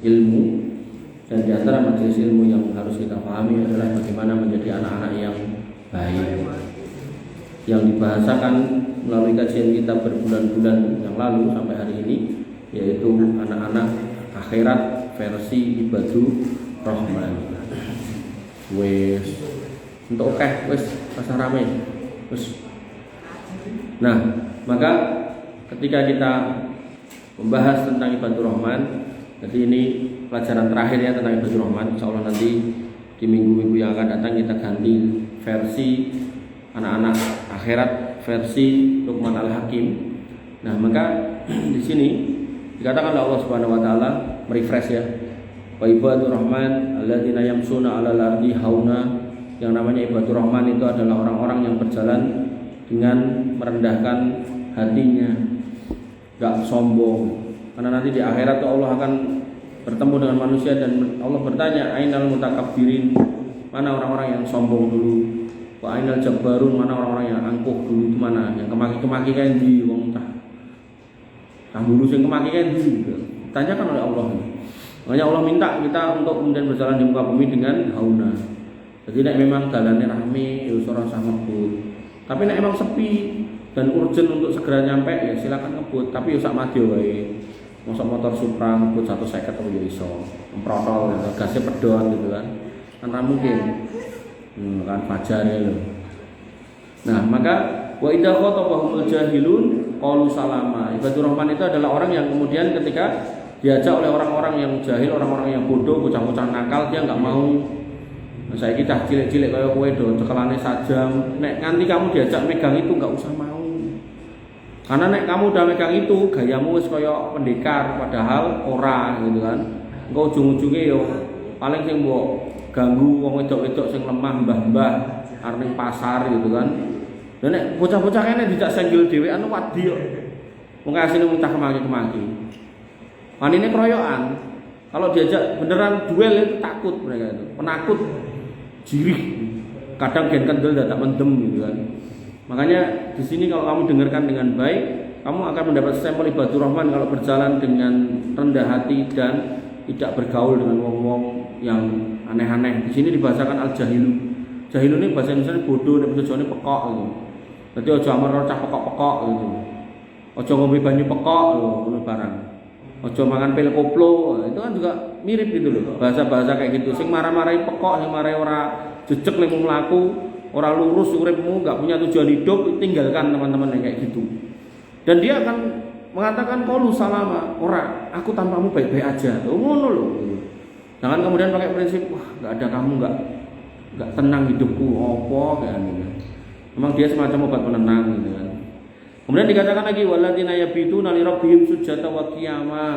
ilmu, dan di antara majelis ilmu yang harus kita pahami adalah bagaimana menjadi anak-anak yang baik. Yang dibahasakan melalui kajian kita berbulan-bulan yang lalu sampai hari ini, yaitu anak-anak akhirat versi ibadur rahman. Wes untuk wes pasar rame wes. Nah, maka ketika kita membahas tentang ibadur rahman, jadi ini pelajaran terakhirnya tentang ibadur rahman. Insyaallah nanti di minggu-minggu yang akan datang kita ganti versi anak-anak akhirat versi Luqman Al-Hakim. Nah, maka di sini dikatakan oleh Allah Subhanahu wa taala merefresh ya. Wa ibadur rahman alladzina yamshuna 'alal ardi hauna. Yang namanya ibadur rahman itu adalah orang-orang yang berjalan dengan merendahkan hatinya, enggak sombong. Karena nanti di akhirat tuh Allah akan bertemu dengan manusia dan Allah bertanya, ainal mutakabbirin, mana orang-orang yang sombong dulu? Wa ainal jabbarun, mana orang-orang yang angkuh dulu, itu mana? Yang kemaki-kemaki kan di wong tah. Kang dulu sing kemaki kan di gitu. Tanyakan oleh Allah. Makanya Allah minta kita untuk kemudian berjalan di muka bumi dengan hauna. Jadi nek memang jalannya rame, ya ora usah ngebut. Tapi nek emang sepi dan urgent untuk segera nyampe, ya silakan ngebut. Tapi ya sak madya wae. Mosok motor Supra ngebut 150 apa ya iso. Memprotol ya, gasnya pedot gitu kan. Kan ra mungkin. Kan fajar ya lho. Nah, maka wa idza khatabahumul jahilun qalu salama. Ibadur rahman itu adalah orang yang kemudian ketika diajak oleh orang-orang yang jahil, orang-orang yang bodoh, bocah-bocah nakal, dia enggak mau. Nah, saya kita cilik-cilik kaya kowe do cekelane sajam, nek nganti kamu diajak megang itu enggak usah mau. Karena nek kamu udah megang itu, gayamu wis kaya pendekar padahal ora gitu kan. Engko ujung-ujunge yo paling sing mbok ganggu wong wedok-wedok sing lemah, mbah-mbah arep pasar gitu kan. Dan nek bocah-bocah kene dijak senggil dhewean wadi kok. Wong asine muntah kemaki-kemaki. Manine kroyokan. Kalau diajak beneran duel itu takut mereka itu. Penakut, jirih. Kadang gen kendel dadak mendem gitu kan. Makanya di sini kalau kamu dengarkan dengan baik, kamu akan mendapat stempel ibadur rahman kalau berjalan dengan rendah hati dan tidak bergaul dengan wong-wong yang aneh-aneh. Di sini dibahasakan al-jahilu. Jahilu ini bahasa Indonesia bodoh, nek bahasa Jawa pekok gitu. Dadi aja amar cah pekok-pekok gitu. Aja ngombe banyu pekok lho, ngono barang. Aja mangan pil koplo, itu kan juga mirip gitu loh. Bahasa-bahasa kayak gitu. Sing marah-marahi pekok, sing marahi ora jejeg lek mlaku, ora lurus uripmu, enggak punya tujuan hidup, tinggalkan teman-teman yang kayak gitu. Dan dia akan mengatakan qalu salama, ora, aku tanpamu baik-baik aja. Oh, ngono loh. Jangan kemudian pakai prinsip, wah, enggak ada kamu enggak tenang hidupku, apa kayak gitu. Memang dia semacam obat penenang gitu kan. Kemudian dikatakan lagi walladzina yabituna li rabbihim sujada wa qiyama.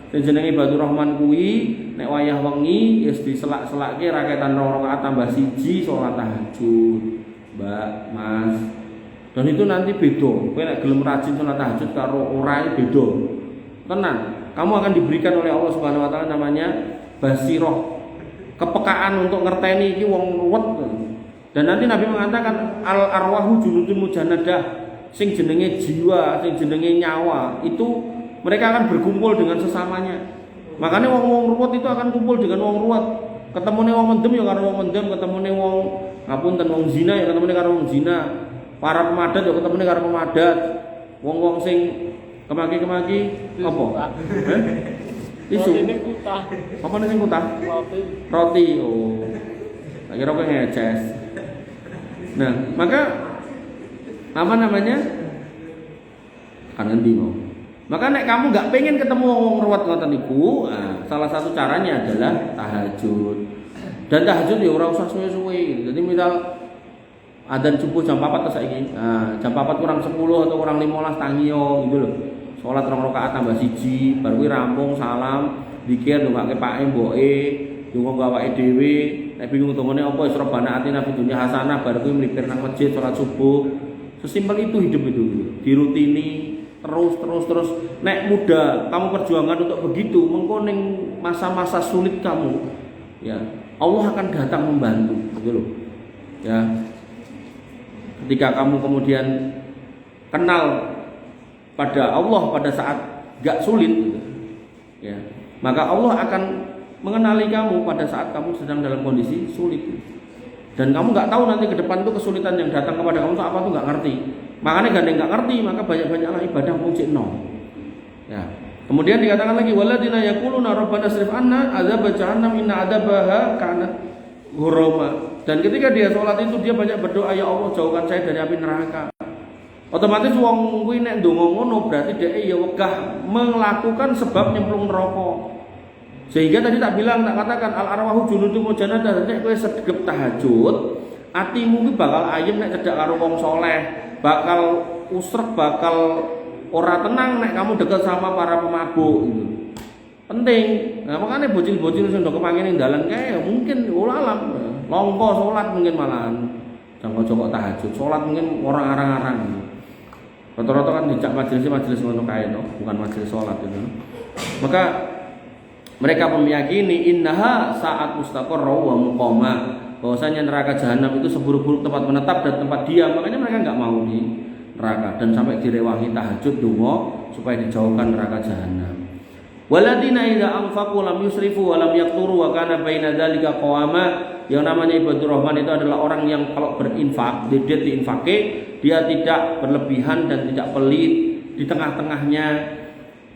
Dan jenenge ibadur rahman kuwi nek wayah wengi ya diselak-selakke raketan 2 rakaat tambah 1 salat tahajud. Mbak, Mas. Dan itu nanti beda. Kowe nek gelem rajin salat tahajud karo ora beda. Tenang, kamu akan diberikan oleh Allah Subhanahu wa taala namanya basiroh. Kepekaan untuk ngerteni iki wong ruwet. Dan nanti Nabi mengatakan al arwahu junudun mujannadah. Sing jenenge jiwa, sing jenenge nyawa, itu mereka akan berkumpul dengan sesamanya. Makanya wong-wong ruwet itu akan kumpul dengan wong ruwet. Ketemune wong mendem ya karo wong mendem, ketemune wong ngapunten wong zina ya ketemune karo wong zina. Para pemadat ya ketemune karo pemadat. Wong-wong sing kemaki-kemaki apa? Isu. Apa nih sing kutah? Roti. Oh. Tak kira kok ngeces. Nah, maka apa namanya? Kan ngendi mau. Maka nek kamu enggak pengen ketemu wong ruwet ngoten niku, nah, salah satu caranya adalah tahajud. Dan tahajud ya ora usah suwe-suwe. Jadi misal adzan subuh jam 4 ta saiki. Nah, jam 4 kurang 10 atau kurang 15 tangiyo gitu loh. Salat 2 rakaat tambah 1, baru kuwi rampung salam, zikir ndongake pake mboke, ndonga awake dhewe, nek bingung dongane apa wis robana atina fid dunya hasanah, baru kuwi mlipir nang masjid salat subuh. Sesimpel itu hidup itu. Dirutini terus. Nek muda kamu perjuangan untuk begitu, mengko ning masa-masa sulit kamu, ya Allah akan datang membantu, gitu loh. Ya. Ketika kamu kemudian kenal pada Allah pada saat gak sulit gitu. Ya. maka Allah akan mengenali kamu pada saat kamu sedang dalam kondisi sulit. Dan kamu nggak tahu nanti ke depan tuh kesulitan yang datang kepada kamu tuh apa tuh nggak ngerti. Makanya gandeng nggak ngerti, maka banyak-banyaklah ibadah muncik no. Ya. Kemudian dikatakan lagi waladina yaquluna rabbana srif anna adzab jahannam inna adzabaha kana ghurama. Dan ketika dia sholat itu dia banyak berdoa, ya Allah jauhkan saya dari api neraka. Otomatis wong kuwi nek ndonga ngono berarti dia ya wegah melakukan sebab nyemplung neraka. Sehingga tadi tak katakan al arwahu junudun mujanadah, nek kowe sedegep tahajud, atimu ki bakal ayem nek cedhak karo wong saleh, bakal usrek, bakal ora tenang nek kamu dekat sama para pemabuk gitu. Penting. Nah, makanya bocil-bocil sing ndok kepangin ning dalan kae mungkin ulalam longko salat mungkin malahan. Jangan jongkok tahajud, salat mungkin orang arang-arang. Rata-rata kan dijak majelis ngono kae no, bukan majelis salat itu. Maka mereka meyakini innaha saat mustaqarra wa muqama, bahwasanya neraka jahanam itu seburuk-buruk tempat menetap dan tempat diam. Makanya mereka enggak mau di neraka dan sampai direwangi tahajud donga supaya dijauhkan neraka jahanam. Waladina idza anfaqu lam yusrifu wa lam yaqturu wa kana baina dzalika qawama. Yang namanya ibadur rahman itu adalah orang yang kalau berinfak, dia diinfake, dia tidak berlebihan dan tidak pelit, di tengah-tengahnya.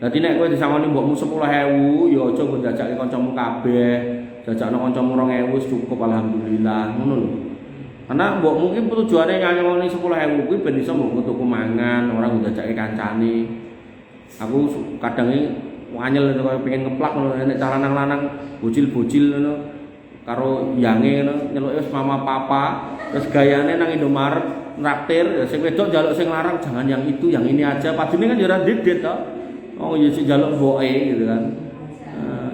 Dadi nek kowe disangoni mbokmu 10.000, ya aja nggo jajake kancamu kabeh. Jajakno kancamu 2.000 wis cukup alhamdulillah, ngono lho. Karena mbokmu ki tujuane nyanyoni 10.000 kuwi ben iso mbok tuku mangan, ora nggo jajake kancane. Aku kadang wanyel kaya pengen ngeplak ngono nek cara lanang bocil-bocil ngono karo yange ngono nyeluke wis mama papa, terus gayane nang Indomaret traktir, sing wedok njaluk sing larang jangan yang itu, yang ini aja. Padine kan ya ora dedet to. Oh ya sing njaluk mboke gitu kan.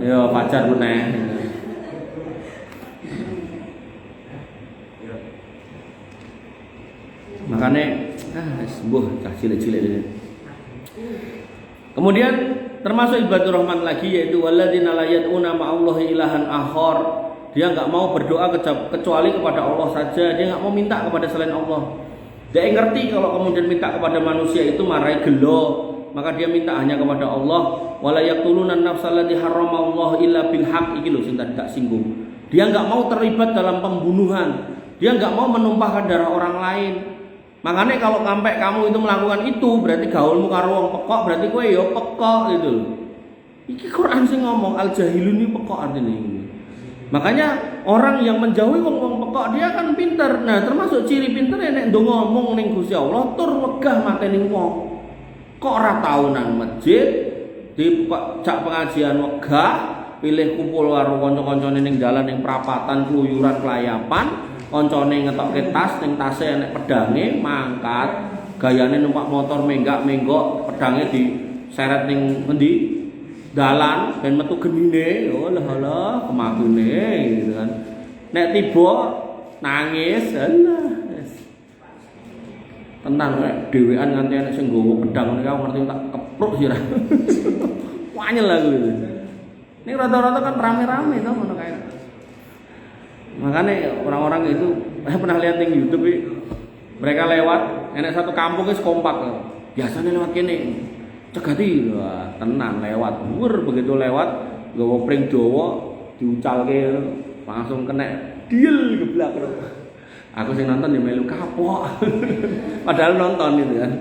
Ya pacar meneh. Makanya sembuh cah cilik-cilik ini. Kemudian termasuk ibadur rahman lagi yaitu walladzina la yad'una ma'allahi ilahan akhar. Dia enggak mau berdoa kecuali kepada Allah saja, dia enggak mau minta kepada selain Allah. Dia ngerti kalau kemudian minta kepada manusia itu marai gelo, maka dia minta hanya kepada Allah. Wala yaqtuluna an-nafsa allati harramallahu illa bil haqq, iki lho sing tadi tak singgung. Dia enggak mau terlibat dalam pembunuhan. Dia enggak mau menumpahkan darah orang lain. Makanya kalau sampai kamu itu melakukan itu berarti gaulmu karo wong pekok, berarti kowe ya pekok gitu. Iki Quran sing ngomong al jahilun ini pekok artinya ini. Makanya orang yang menjauhi wong pekok dia kan pinter. Nah, termasuk ciri pinter nek ndonga ngomong ning Gusti Allah tur wegah mateni wong. Kok ora tau nang masjid di cak pengajian wegah, pilih kumpul karo kanca-kancane ning dalan ning prapatan kluyuran kelayapan. Koncone ngetokke tas, ning tase enek pedange, mangkat, gayane numpak motor menggak-menggok, pedange diseret ning endi? Dalan ben metu genine. Oh lah kemakune gitu kan. Nek tiba nangis, alah. Tenang nek dhewean nganti enek sing nggawa pedang niku ngerti tak kepruk sira. Wanyel aku gitu. Ini rata-rata kan rame-rame to ngono kae. Makanya orang-orang itu pernah lihat di YouTube mereka lewat enak satu kampung itu kompak biasanya lewat kene cegati tenang lewat begitu lewat gawa pring dawa diucalke langsung kena deal geblak. Aku sing nonton ya melu kapok padahal nonton itu kan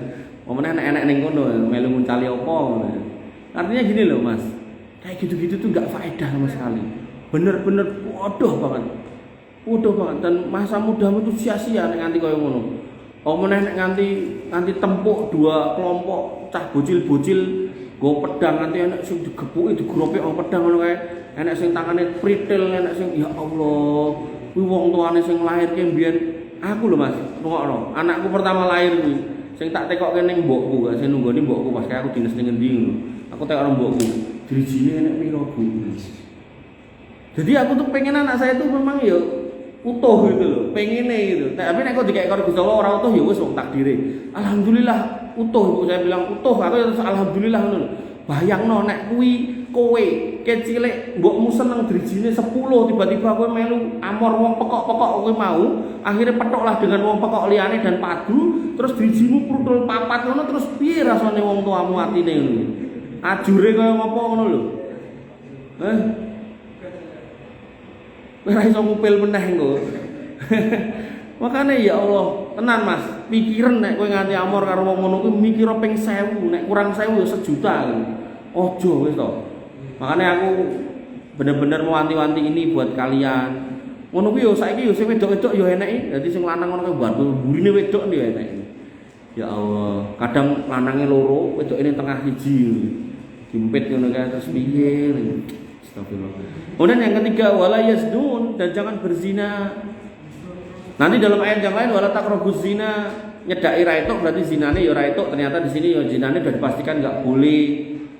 momennya enak-enak ning kono melu ngucali apa artinya gini loh Mas, kayak gitu-gitu tuh gak faedah sama sekali, bener-bener bodoh banget dan masa mudamu itu sia-sia nek nganti kaya ngono. Apa meneh nek nganti tempuk dua kelompok cah bocil-bocil nggo pedang nganti enek sing digepuki digrope wong pedang ngono kae. Enek sing tangane pritil, enek sing ya Allah, kuwi wong tuane sing lairke mbiyen aku lho Mas, rungokno. Anakku pertama lahir kuwi sing tak tekokke ning mbokku, sing nunggoni mbokku pas aku dinas ning endi ngono. Aku tekok mbokku, dirijine enek piro Bu. Jadi aku tuh pengen anak saya tuh memang ya utuh gitu loh, pengennya gitu. Tapi nek kok dikek karo Gusti Allah ora utuh ya wis wong takdire. Alhamdulillah utuh Bu, saya bilang utuh. Aku ya alhamdulillah ngono. Bayangno nek kuwi kowe kecilik mbokmu seneng drijine 10 tiba-tiba kowe melu amor wong pekok-pekok kowe mau, akhirnya petoklah dengan wong pekok liyane dan padu, terus drijimu prudul papat ngono terus piye rasane wong tuamu atine ngono. Ajure kaya ngopo ngono lho. Ora iso ngupil meneh engko. Makane ya Allah, tenan Mas, pikiran nek kowe nganti amor karo wong ngono kuwi mikira ping 1000, nek kurang 1000 ya sejuta. Ojo wis to. Makane aku bener-bener mau wanti-wanti ini buat kalian. Ngono kuwi yo saiki yo sing wedok-wedok yo eneki, dadi sing lanang ngono kuwi bantu burine wedok yo eneki. Ya Allah, kadang lanange loro, wedoke ning tengah siji. Jimpit ngono kae terus piye. Astagfirullah. Kemudian yang ketiga wala yazdun, dan jangan berzina. Nanti dalam ayat yang lain wala taqrabuz zina, nyedaki ra etuk berarti zinane ya ra etuk. Ternyata di sini ya zinane sudah dipastikan enggak boleh.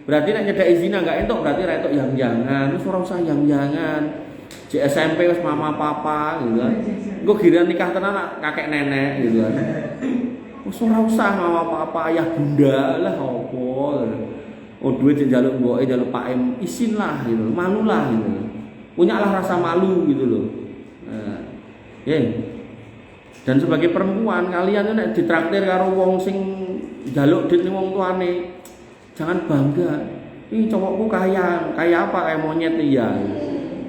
Berarti nek nyedaki zina enggak etuk berarti ra etuk yang-jangan. Wis ora usah yang-jangan. Di SMP wis mama papa gitu kan. Engko giliran nikah tenan kakek nenek gitu kan. Wis ora usah mama papa ayah bunda lah opo. Oh duit njaluk mboke njaluk Pak M isin lah gitu. Malu lah gitu. Punyalah rasa malu gitu loh. Nah, dan sebagai perempuan kalian tuh nek ditraktir karo wong sing njaluk duit ning wong tuane, jangan bangga. Ih cowokku kaya apa kayak monyet iya.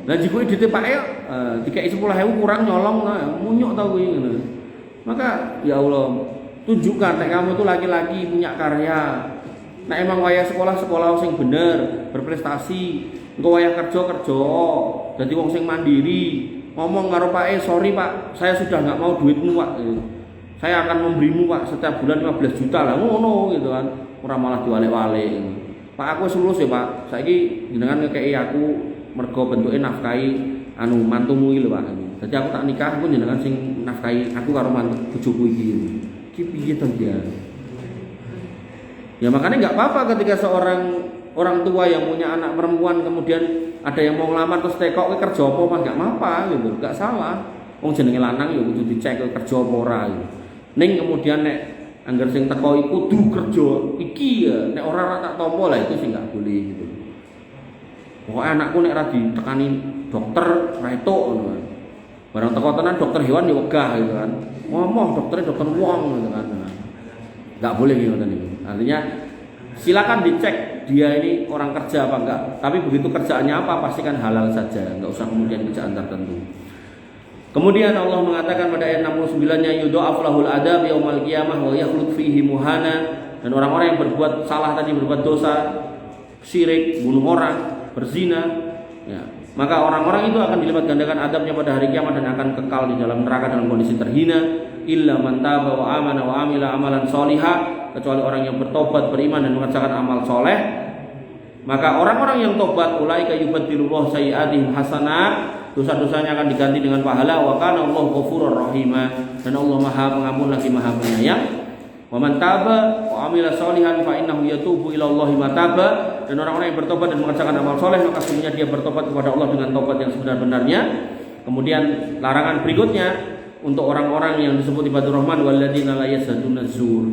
Lah jiko duite Pak E dikeki 10.000 kurang nyolong nah, munyuk tau kuwi ngono. Maka ya Allah, tunjukkan nek kamu itu laki-laki punya karya. Nek emang wayah sekolah sing bener, berprestasi. Engko wayah kerja. Dadi wong sing mandiri. Ngomong karo Pak sorry Pak, saya sudah nggak mau duitmu Pak. Saya akan memberimu Pak setiap bulan 15 juta lah, ngono gitu kan. Ora malah diwalek-walek. Pak aku wis lulus ya Pak. Saiki jenengan ngekeki aku mergo bentuke nafkahi mantumu iki lho Pak. Dadi aku tak nikah aku jenengan sing nafkahi aku karo mantu bojoku iki. Iki piye to dia? Ya makanya nggak apa-apa ketika seorang orang tua yang punya anak perempuan kemudian ada yang mau ngelamar terus tekok kerja apa mah enggak apa-apa gitu, enggak salah. Wong jenenge lanang ya kudu dicek kerja apa ora gitu. Ning kemudian nek anggar sing teko iku kudu kerja iki ya, nek ora tak tampa lah itu sing enggak boleh gitu. Pokoke anakku nek ora ditekani dokter ra etuk ngono. Barang teko tenan dokter hewan ya wegah gitu kan. Ngomong dokter wong gitu kan. Enggak boleh gitu kan itu. Artinya silakan dicek dia ini orang kerja apa enggak. Tapi begitu kerjaannya apa pastikan halal saja, enggak usah kemudian kerjaan tertentu. Kemudian Allah mengatakan pada ayat 69-nya yudha'af lahul adab yaumal qiyamah wa yakhlud fihi muhana, dan orang-orang yang berbuat salah tadi, berbuat dosa, syirik, bunuh orang, berzina, ya, maka orang-orang itu akan dilipat gandakan adabnya pada hari kiamat dan akan kekal di dalam neraka dalam kondisi terhina. Illa man taba wa amana wa amila amalan sholihah, kecuali orang yang bertobat, beriman dan mengerjakan amal soleh. Maka orang-orang yang tobat ulaika yubaddilullahu sayyi'atihim hasanat, dosa-dosanya akan diganti dengan pahala. Wa kana Allahu ghafurur rahima, dan Allah Maha Pengampun lagi Maha Penyayang. Wa man taba wa amila sholihan fa innahu yatubu ila Allahi mataba, dan orang-orang yang bertobat dan mengerjakan amal soleh maka sesungguhnya dia bertobat kepada Allah dengan tobat yang sebenar-benarnya. Kemudian larangan berikutnya untuk orang-orang yang disebut ibadur rahman walladzina la yasaduna zur.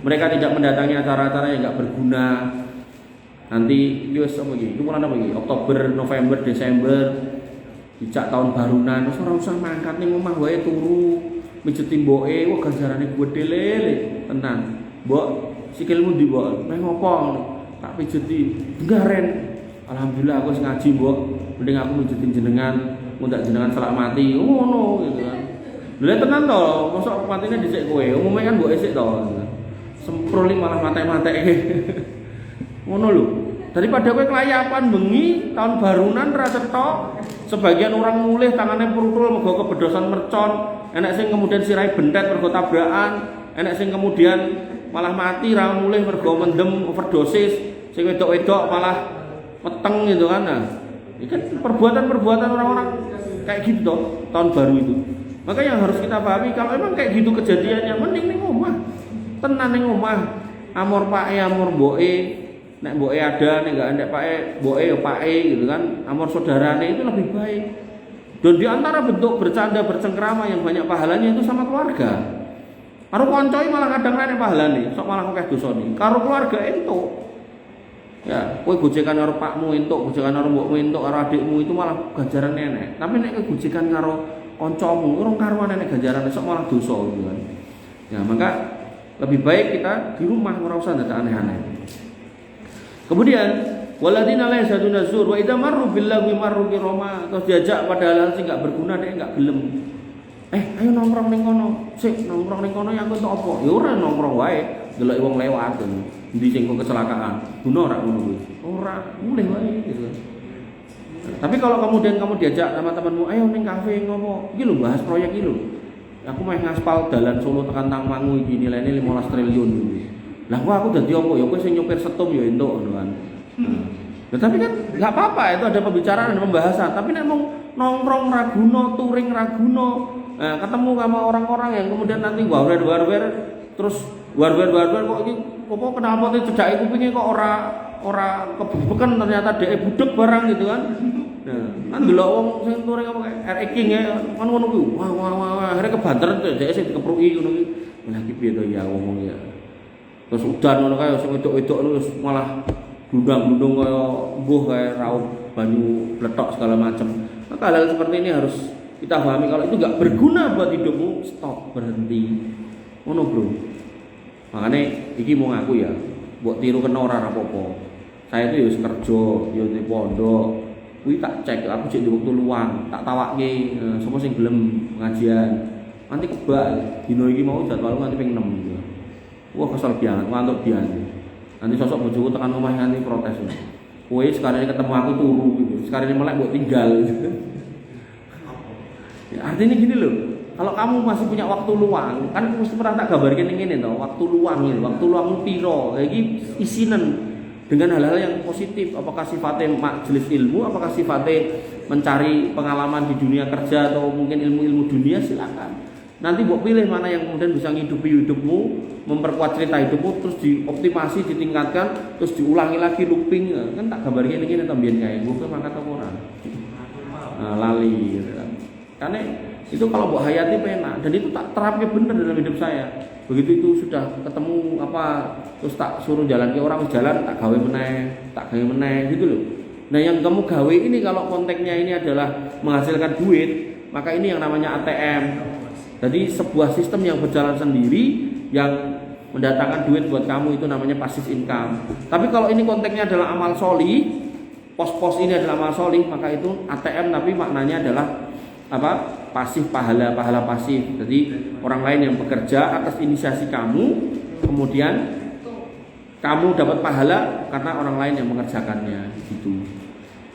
Mereka tidak mendatangi acara-acara yang enggak berguna. Nanti wis apa iki? Itu bulan apa iki? Oktober, November, Desember. Dicak tahun barunan, wis ora usah mangkat ning omah wae turu. Mijeti mboke, wah ganjarane gedhe lele. Tenan. Mbok, sikilmu ndi, Mbok? Meh ngopo? Tak pijeti. Garen. Alhamdulillah aku wis ngaji, Mbok. Mending aku mijeti jenengan, mundak jenengan selak mati. Ngono gitu kan. Lha tenan to, mosok matine dhisik kowe. Umume kan mbok esik to. Semproli malah mate-mateke. Ngono lho. Daripada kowe kelayapan bengi tahun barunan ra cetok, sebagian orang mulih tangane prutul mergo kebedosan mercon, enek sing kemudian sirahe bentet mergo tabrakan, enek sing kemudian malah mati ra mulih mergo mendem overdosis, sing wedok-wedok malah meteng gitu kan. Nah, ini kan perbuatan-perbuatan orang-orang kayak gitu toh tahun baru itu. Maka yang harus kita pahami, kalau emang kayak gitu kejadiannya, mending ning omah. Tenan ning omah. Amor pake, amor mboke. Nek mboke ada, nek enggak ada pake, mboke ya pake gitu kan. Amor saudarane itu lebih baik. Dan di antara bentuk bercanda bercengkrama yang banyak pahalanya itu sama keluarga. Karo kancane malah kadang rene pahalane, sok malah akeh dosane. Karo keluarga entuk. Ya, kowe gojekan karo pakmu entuk, gojekan karo mbokmu entuk, karo adikmu itu malah ganjaran enek. Tapi nek kowe gojekan karo kancamu urung karuan nek ganjaran esuk malah dosa gitu kan. Ya, maka lebih baik kita di rumah ora usah dadak aneh-aneh. Kemudian Waladina la yasaduna zur wa idza marru bil lagwi marru kirama. Terus diajak pada hal sing enggak berguna dia enggak gelem. Ayo nongkrong ning kono. Sik nongkrong ning kono ya aku entuk apa? Ya ora nongkrong wae, delok wong lewat. Endi sing kok kecelakaan? Guna ora ngono kuwi? Ora, mulih wae gitu. Tapi kalau kemudian kamu diajak sama temanmu, ayo ning kafe ngopo? Iki lho bahas proyek iki lho. Aku meh ngaspal dalan Solo tekan Tangmangu iki nilainya 15 triliun iki. Lah aku dadi apa ya kowe sing nyopir setum ya entuk ngono kan. Nah, tapi kan enggak apa-apa itu ada pembicaraan dan pembahasan. Tapi nek mau nongkrong raguno, touring raguno, ketemu sama orang-orang yang kemudian nanti warwer terus warwer kok iki apa kenapa tuh cedake kupinge kok ora kebubukan ternyata dhek budek barang gitu kan. Nah, kan delok wong sing touring apa kayak King ya kan ngono kuwi. Wah, akhirnya kebanter dhek sing dikepruki ngono kuwi. Lah iki piye to ya ngomong ya. Terus udan ngono kae sing wedok-wedok terus malah glundang-glundung kaya mbuh kaya raup banyu bletok segala macam. Maka hal seperti ini harus kita pahami kalau itu enggak berguna buat hidupmu, stop, berhenti. Ngono, Bro. Makanya iki mau ngaku ya, mbok tiru kena ora apa-apa. Saya itu ya wis kerja, ya di pondok. Kuwi tak cek aku cek di waktu luang, tak tawakke sapa sing gelem pengajian. Nanti kebak dino iki mau jadwal nganti ping 6 gitu. Wah kesel banget, ngantuk banget. Nanti sosok bojoku tekan omah nganti protes. Kowe sekarang ketemu aku turu gitu. Sekarang ini melek mbok tinggal gitu. Ya, artinya gini loh. Kalau kamu masih punya waktu luang, kan mesti pernah tak gambarkan yang ini toh, waktu luang ini, waktu luangmu piro. Iki isinan dengan hal-hal yang positif, apakah sifatnya majelis ilmu, apakah sifatnya mencari pengalaman di dunia kerja atau mungkin ilmu-ilmu dunia, silakan. Nanti buat pilih mana yang kemudian bisa menghidupi hidupmu, memperkuat cerita hidupmu, terus dioptimasi, ditingkatkan, terus diulangi lagi looping. Kan tak gambarkan ini también kayak gue mangkat orang. Lali gitu kan. Karena itu kalau buat hayati pena dan itu tak terapnya benar dalam hidup saya. Begitu itu sudah ketemu apa terus tak suruh jalan ke orang jalan tak gawe meneh gitu loh. Nah yang kamu gawe ini kalau konteksnya ini adalah menghasilkan duit, maka ini yang namanya ATM. Jadi sebuah sistem yang berjalan sendiri yang mendatangkan duit buat kamu itu namanya passive income. Tapi kalau ini konteksnya adalah amal sholih, pos-pos ini adalah amal sholih, maka itu ATM tapi maknanya adalah apa? Pasif, pahala pasif. Jadi orang lain yang bekerja atas inisiasi kamu, kemudian kamu dapat pahala karena orang lain yang mengerjakannya gitu.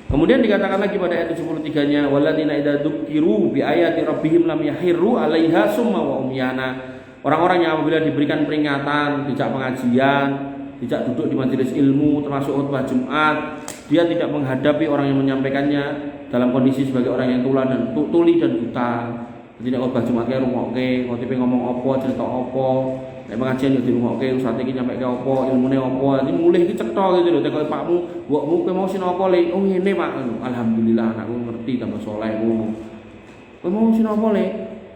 Kemudian dikatakan lagi pada ayat 73-nya walladzina idza dzukiru bi ayati rabbihim lam yahirru 'alaiha summa wa umyana. Orang-orang yang apabila diberikan peringatan, dijak pengajian, dijak duduk di majelis ilmu termasuk khutbah Jumat, dia tidak menghadapi orang yang menyampaikannya dalam kondisi sebagai orang yang tuli dan buta. Jadi nek khotbah Jumat kae rungokke, ngotipe ngomong apa, cerita apa, nek pengajian yo dirungokke, ustaz iki nyampeke apa, ilmune apa. Dadi mulih iki cetha gitu lho, tekoke pakmu, mbokmu kowe mau sinau apa le? Oh ngene Pak. Alhamdulillah anakku ngerti tambah saleh ngono. Kowe mau sinau apa le?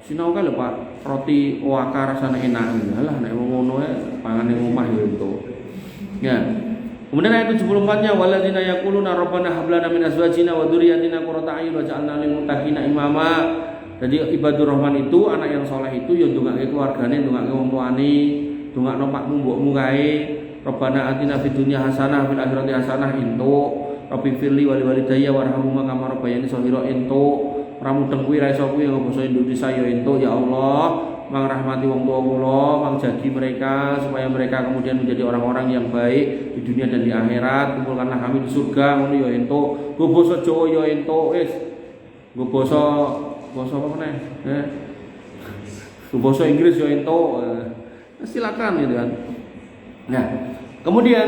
Sinau kae lho Pak, roti waka rasane enak. Alah nek ngono ae pangan ning omah yo entuk. Ya. Kemudian ayat 74-nya walladzina yaquluna rabbana hab lana min azwajina wa dzurriyyatina qurrata a'yun waj'alna lil muttaqina imama. Jadi ibadur rahman itu anak yang soleh itu ya ndongake keluargane, ndongake wong tuane, ndongakno pakmu mbokmu kae. Rabbana atina fid dunya hasanah fil akhirati hasanah entuk. Rabbi firli wali walidayya warhamhuma kama rabbayani shaghira entuk. Ora mudeng kuwi ra iso kuwi basa Indonesia ya entuk ya Allah. Mengrahmati wong tua kula, mengjagi mereka supaya mereka kemudian menjadi orang-orang yang baik di dunia dan di akhirat. Kumpulkanlah kami di surga ngono ya entuk. Go basa Jawa ya entuk wis. Go basa apa meneh? Go basa Inggris ya entuk. Silakan gitu kan. Nah, kemudian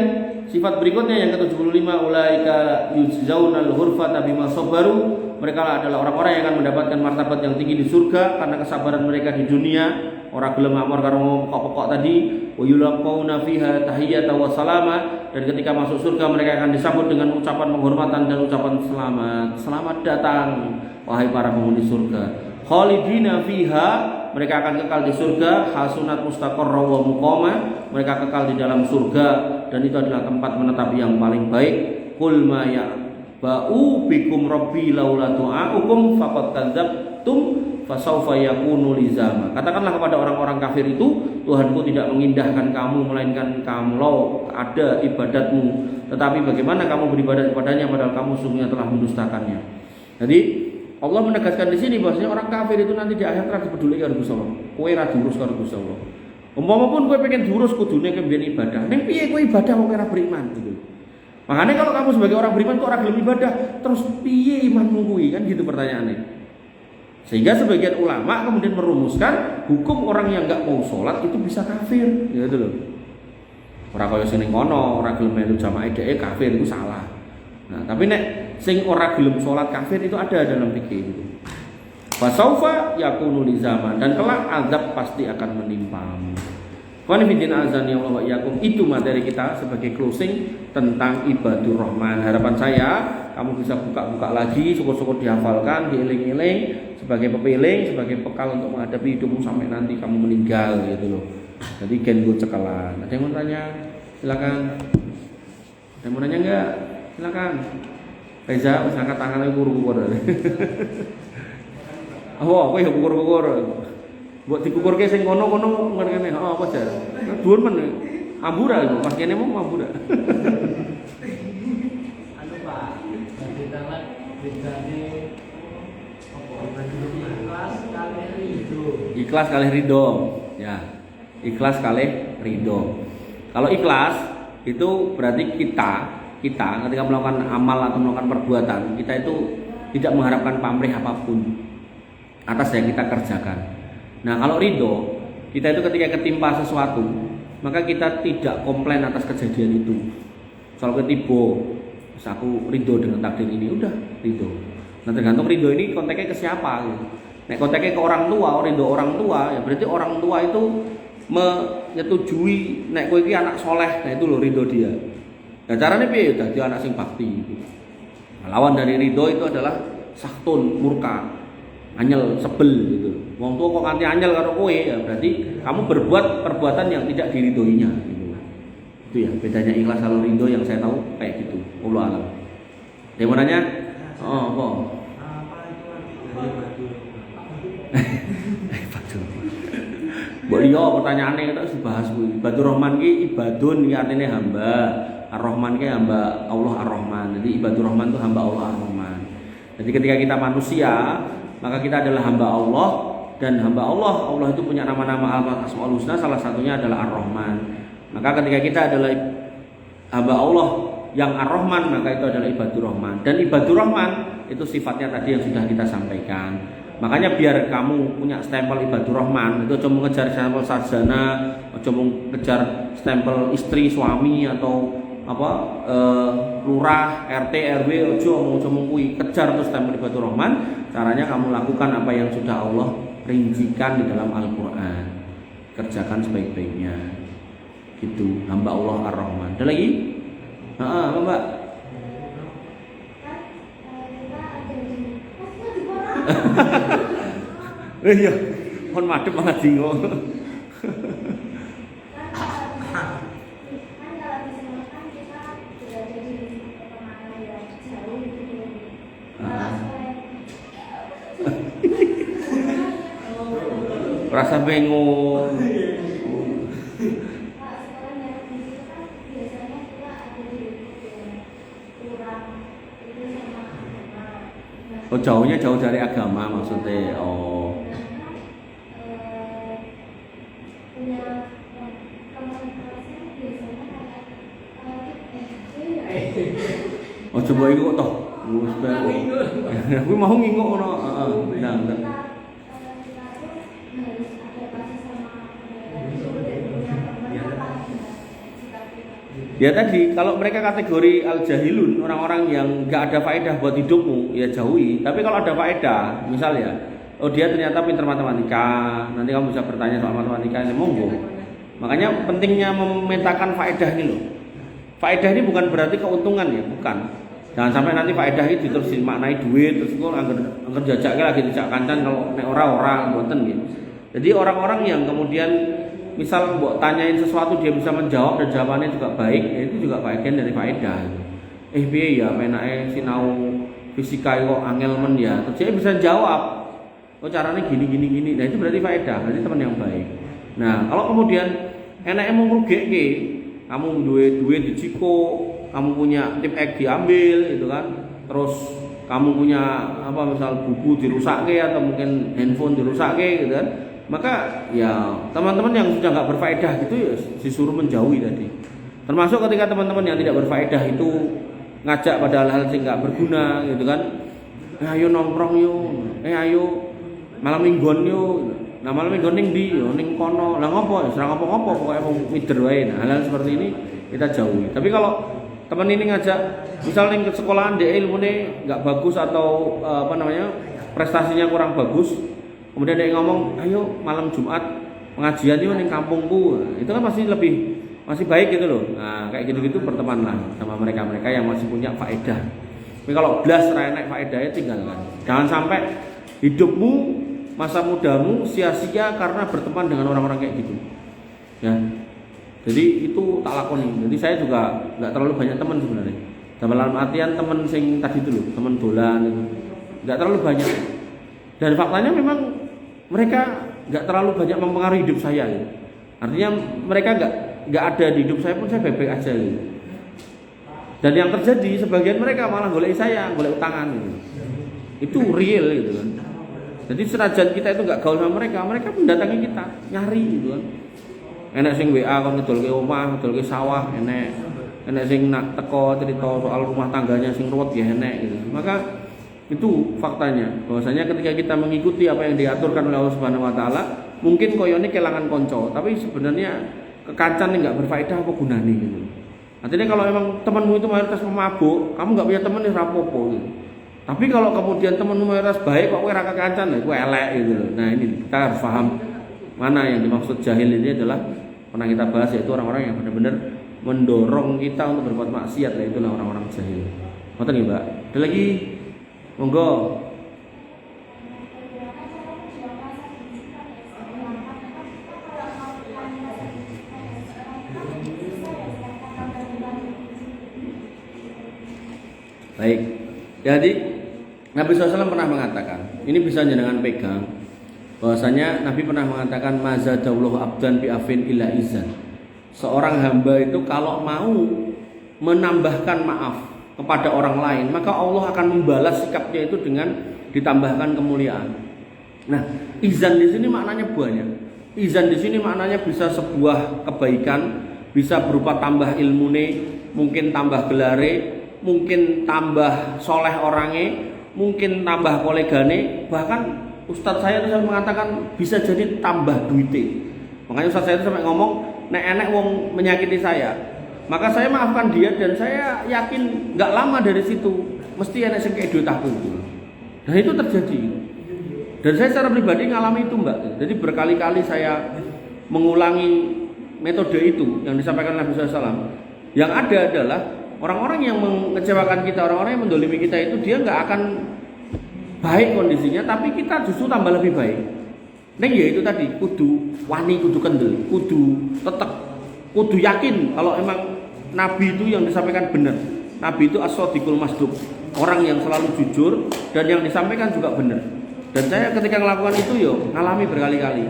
sifat berikutnya yang ke-75 ulaika yujzaunal ghurfata bima sabaru. Mereka adalah orang-orang yang akan mendapatkan martabat yang tinggi di surga karena kesabaran mereka di dunia. Orang gelem amor karo pokok-pokok tadi, wa yulaqauna fiha tahiyatan wa salama, dan ketika masuk surga mereka akan disambut dengan ucapan penghormatan dan ucapan selamat. Selamat datang wahai para penghuni surga. Khalidina fiha, mereka akan kekal di surga, hasunat mustaqarra wa muqama, mereka kekal di dalam surga dan itu adalah tempat menetap yang paling baik. Qul ma ya ba'u bikum rabbi laula tu'aukum faqad kadzabtum fasaufa yakunu lizama. Katakanlah kepada orang-orang kafir itu, Tuhanku tidak mengindahkan kamu melainkan kamu ada ibadatmu, tetapi bagaimana kamu beribadat kepadanya padahal kamu sungguhnya telah mendustakannya. Jadi Allah menegaskan di sini bahwasanya orang kafir itu nanti di akhirat ora peduli karo Gusti Allah. Kowe ra diurus karo Gusti Allah. Umpama pun kowe pengen diurus kudune kowe mbiyen ibadah. Ning piye kowe ibadah kok ora beriman gitu. Makanya kalau kamu sebagai orang beriman kok ora gelem ibadah, terus piye imanmu kuwi kan gitu pertanyaannya. Sehingga sebagian ulama kemudian merumuskan hukum orang yang enggak mau sholat itu bisa kafir, gitu loh. Ora kaya sing ning kono, ora gelem melu jamaah dhek kafir itu salah. Nah, tapi nek sing ora gelem sholat kafir itu ada dalam fikih itu. Fasaufa yakunu lizaman, dan kelak azab pasti akan menimpamu. Qanifidin azan ya Allah wa iyakum, itu materi kita sebagai closing tentang ibadur rahman. Harapan saya kamu bisa buka-buka lagi, syukur-syukur dihafalkan, dieling-eling sebagai pepiling, sebagai bekal untuk menghadapi hidupmu sampai nanti kamu meninggal gitu loh. Jadi gengo cekalan. Ada yang mau tanya? Silakan. Ada yang mau nanya enggak? Silakan. Reza, wis angkat tangannya kukur-kukur. Oh, kowe kukur-kukur. Mbok dikukurke sing kono-kono ngene. Oh, apa jar? Dhuwur men. Ambura lho, Mas kene mau ambura. Anu Pak, dadi tamat bedane ikhlas kalih ridho. Ya. Ikhlas kalih ridho. Kalau ikhlas itu berarti kita ketika melakukan amal atau melakukan perbuatan, kita itu tidak mengharapkan pamrih apapun atas yang kita kerjakan. Nah, kalau ridho, kita itu ketika ketimpa sesuatu, maka kita tidak komplain atas kejadian itu. Kalau ketiba, aku ridho dengan takdir ini, udah ridho. Nah, tergantung ridho ini konteksnya ke siapa gitu. Nek konteksnya ke orang tua, ridho orang tua, ya berarti orang tua itu menyetujui nek kowe iki anak soleh, nah itu loh ridho dia. Nah, caranya piye? Dadi anak sing bakti gitu. Nah, lawan dari ridho itu adalah sahtun, murka, anyel, sebel gitu. Wong tua kok nganti anyel karo kowe, ya berarti kamu berbuat perbuatan yang tidak diridhoinya gitu. Itu ya bedanya ikhlas kalau ridho yang saya tahu kayak gitu. Wallahu alam. Dia mau nanya? Oh, kok. Mbok liya pertanyaane kita wis dibahas kuwi. Ibadur Rahman ki ibadun ki artine hamba. Ar-Rahman ki hamba Allah Ar-Rahman. Jadi ibadur Rahman itu hamba Allah Ar-Rahman. Jadi ketika kita manusia, maka kita adalah hamba Allah, dan hamba Allah itu punya nama-nama Asmaul Husna, salah satunya adalah Ar-Rahman. Maka ketika kita adalah hamba Allah yang Ar-Rahman, maka itu adalah ibadur Rahman. Dan ibadur Rahman itu sifatnya tadi yang sudah kita sampaikan. Makanya biar kamu punya stempel ibadur Rahman, itu cuma mengejar stempel sarjana, cuma mengejar stempel istri, suami, atau lurah, RT, RW, ojo ngomong kuwi, kejar terus stempel ibadur Rahman. Caranya kamu lakukan apa yang sudah Allah rincikan di dalam Al-Qur'an. Kerjakan sebaik-baiknya. Gitu, hamba Allah Ar-Rahman. Ada lagi? Mbak. Iya, kon madhep banget dingo. Rasa bingung. Oh, jauhnya jauh dari agama maksudnya. Oh. Oh, coba iku toh. Wis bae. Kuwi mau ngingok ngono. Heeh. Nah. Ya tadi, kalau mereka kategori al-jahilun, orang-orang yang gak ada faedah buat hidupmu, ya jauhi. Tapi kalau ada faedah, misalnya, oh dia ternyata pintar matematika, nanti kamu bisa bertanya soal matematika, ya monggo. Makanya pentingnya memetakan faedah ini loh. Faedah ini bukan berarti keuntungan ya, bukan. Jangan sampai nanti faedah itu terus dimaknai duit, terus kok angger jajaknya lagi dijak kancan kalau nek ora mboten gitu. Jadi orang-orang yang kemudian misal mbok tanyain sesuatu dia bisa menjawab dan jawabannya juga baik, ya itu juga bagian dari faedah. piye ya penake sinau fisika kok angel men ya. Terus dia bisa jawab. Oh caranya gini. Nah itu berarti faedah, berarti teman yang baik. Nah kalau kemudian enake mau ngrugeke, kamu duwe diciko, kamu punya tip X diambil gitu kan. Terus kamu punya apa misal buku dirusakke atau mungkin handphone dirusakke gitu kan. Maka ya teman-teman yang sudah nggak berfaedah gitu ya disuruh menjauhi tadi. Termasuk ketika teman-teman yang tidak berfaedah itu ngajak pada hal-hal yang nggak berguna gitu kan. Ayo nongkrong yuk, ayo malam mingguan yuk. Nah malam mingguan ning ndi yo ning kono. Lah ngopo? Serang ngopo-ngopo pokoke wong mider wae. Nah hal-hal seperti ini kita jauhi. Tapi kalau teman ini ngajak misalnya ke sekolahan dia ilmune nggak bagus atau prestasinya kurang bagus, kemudian dia ngomong ayo malam Jumat pengajian yuk ning kampungku, itu kan masih baik gitu loh. Nah kayak gitu-gitu bertemanlah sama mereka yang masih punya faedah. Tapi kalau blas ra enek faedahnya tinggalkan. Jangan sampai hidupmu masa mudamu sia-sia karena berteman dengan orang-orang kayak gitu ya. Jadi itu tak lakoni. Jadi saya juga nggak terlalu banyak teman sebenarnya. Dalam artian teman sing tadi itu loh, teman dolan itu nggak terlalu banyak. Dan faktanya memang mereka nggak terlalu banyak mempengaruhi hidup saya. Gitu. Artinya mereka nggak ada di hidup saya pun saya baik-baik aja. Gitu. Dan yang terjadi sebagian mereka malah golek saya, golek utangan. Gitu. Itu real gitu kan. Jadi senajan kita itu nggak gaul sama mereka mendatangi kita, nyari gitu kan. Enek sing WA kon ngedolke omah, ngedolke sawah, enek sing nak teko cerita soal rumah tangganya sing ruwet ya enek gitu. Maka itu faktanya bahwasanya ketika kita mengikuti apa yang diaturkan oleh Allah Subhanahu wa taala, mungkin koyone kelangan konco, tapi sebenarnya kekancan enggak berfaedah apa gunane gitu. Artinya kalau emang temanmu itu mayoritas pemabuk, kamu enggak punya teman ya rapopo gitu. Tapi kalau kemudian temanmu mayoritas baik kok kowe ra kekancan, kowe elek gitu loh. Nah, ini kita harus paham mana yang dimaksud jahil ini adalah pernah kita bahas yaitu orang-orang yang benar-benar mendorong kita untuk berbuat maksiat, yaitu orang-orang jahil. Ngoten nggih, Mbak? Ada lagi? Monggo. Baik. Jadi Nabi SAW pernah mengatakan, ini bisa jenengan pegang, bahwasanya Nabi pernah mengatakan mazadallahu abdan bi afin illa izan. Seorang hamba itu kalau mau menambahkan maaf kepada orang lain, maka Allah akan membalas sikapnya itu dengan ditambahkan kemuliaan. Nah, izan di sini maknanya banyak. Izan di sini maknanya bisa sebuah kebaikan, bisa berupa tambah ilmune, mungkin tambah gelare, mungkin tambah soleh orangnya, mungkin tambah kolegane, bahkan Ustadz saya itu mengatakan bisa jadi tambah duite. Makanya Ustadz saya itu sampai ngomong, nek enek wong menyakiti saya, maka saya maafkan dia dan saya yakin nggak lama dari situ mesti enek sing duit aku. Dan itu terjadi. Dan saya secara pribadi ngalami itu, Mbak. Jadi berkali-kali saya mengulangi metode itu yang disampaikan Nabi SAW. Yang ada adalah orang-orang yang mengecewakan kita, orang-orang yang mendolimi kita itu dia nggak akan baik kondisinya, tapi kita justru tambah lebih baik. Nah ya itu tadi, kudu wani, kudu kendel, kudu tetek, kudu yakin kalau emang Nabi itu yang disampaikan benar. Nabi itu as-shadiqul masduq, orang yang selalu jujur dan yang disampaikan juga benar. Dan saya ketika melakukan itu yo ngalami berkali-kali.